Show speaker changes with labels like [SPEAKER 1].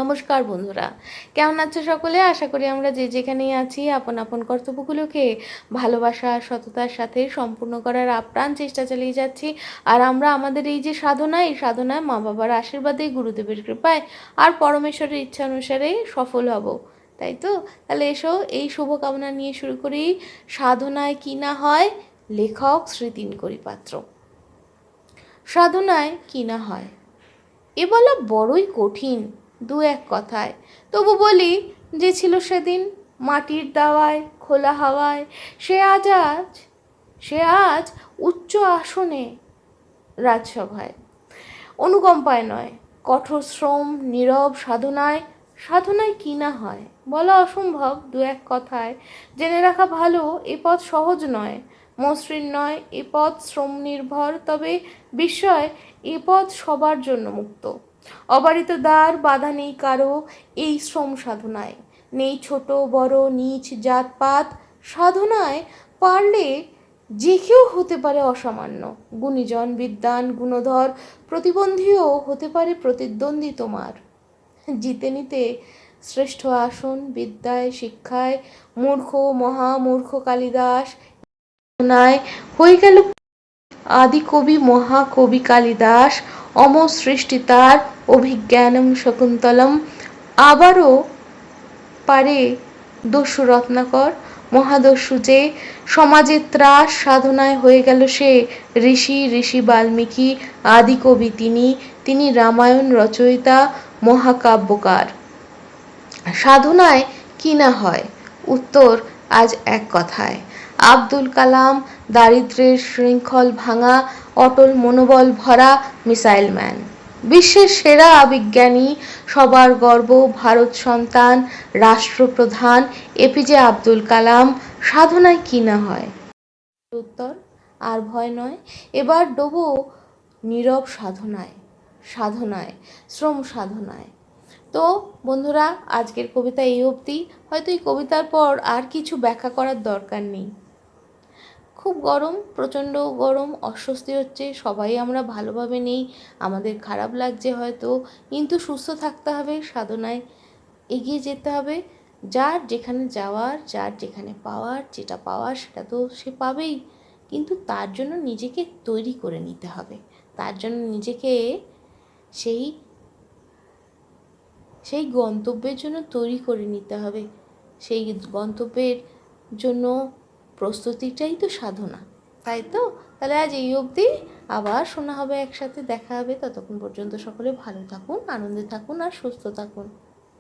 [SPEAKER 1] নমস্কার বন্ধুরা, কেমন আছো সকলে? আশা করি আমরা যে যেখানেই আছি আপন আপন কর্তব্যগুলোকে ভালোবাসা সততার সাথে সম্পূর্ণ করার আপ্রাণ চেষ্টা চালিয়ে যাচ্ছি। আর আমরা আমাদের এই যে সাধনা, এই সাধনায় মা বাবার আশীর্বাদে, গুরুদেবের কৃপায় আর পরমেশ্বরের ইচ্ছা অনুসারে সফল হব, তাই তো? তাহলে এসো এই শুভকামনা নিয়ে শুরু করি। সাধনায় কি না হয়, লেখক শ্রী তিনকড়ি পাত্র। সাধনায় কি না হয় এ বলা বড়ই কঠিন দু এক কথায়, তবু বলি যে ছিল সেদিন মাটির দাওয়ায় খোলা হাওয়ায়, সে আজ উচ্চ আসনে রাজসভায়। অনুকম্পায় নয়, কঠোর শ্রম নীরব সাধনায় কি না হয় বলা অসম্ভব দু এক কথায়। জেনে রাখা ভালো এ পথ সহজ নয়, মসৃণ নয় এ পথ শ্রম নির্ভর, তবে বিস্ময় এ পথ সবার জন্য মুক্ত। অবারিত দ্বার, বাধা নেই কারো এই শ্রম সাধনায়, নেই ছোট বড় নীচ জাতপাত। সাধনায় পারলে যে কেউ হতে পারে অসামান্য, গুণীজন বিদ্বান গুণধর, প্রতিবন্ধীও হতে পারে প্রতিদ্বন্দ্বী তোমার। জিতে নিতে শ্রেষ্ঠ আসন বিদ্যায় শিক্ষায়, মহামূর্খ কালিদাস সাধনায় হয়ে গেল আদি কবি মহাকবি কালিদাস। অমর সৃষ্টি তার অভিজ্ঞানম শকুন্তলম, আবারও পারে দস্যু রত্নাকর মহাদস্যু যে। সমাজের ত্রাস সাধনায় হয়ে গেল সে, ঋষি বাল্মীকি আদি কবি তিনি রামায়ণ রচয়িতা মহাকাব্যকার। সাধনায় কি না হয় উত্তর আজ এক কথায়। আব্দুল কালাম দারিদ্র্যের শৃঙ্খল ভাঙা, অটল মনোবল ভরা মিসাইল ম্যান। বিশ্বের সেরা বিজ্ঞানী, সবার গর্ব, ভারত সন্তান, রাষ্ট্রপ্রধান এপিজে আব্দুল কালাম। সাধনায় কি না হয় উত্তর আর ভয় নয়, এবার ডোবো নীরব সাধনায় শ্রম সাধনায়। তো বন্ধুরা, আজকের কবিতা এই অবধি। হয়তো এই কবিতার পর আর কিছু ব্যাখ্যা করার দরকার নেই। খুব গরম, প্রচণ্ড গরম, অস্বস্তি হচ্ছে, সবাই আমরা ভালোভাবে নেই, আমাদের খারাপ লাগছে হয়তো, কিন্তু সুস্থ থাকতে হবে, সাধনায় এগিয়ে যেতে হবে। যার যেখানে যাওয়ার, যার যেখানে পাওয়ার, যেটা পাওয়ার সেটা তো সে পাবেই, কিন্তু তার জন্য নিজেকে তৈরি করে নিতে হবে, তার জন্য নিজেকে সেই গন্তব্যের জন্য তৈরি করে নিতে হবে। সেই গন্তব্যের জন্য প্রস্তুতিটাই তো সাধনা, তাই তো? তাহলে আজ এই অবধি, আবার শোনা হবে একসাথে, দেখা হবে। ততক্ষণ পর্যন্ত সকলে ভালো থাকুন, আনন্দে থাকুন আর সুস্থ থাকুন।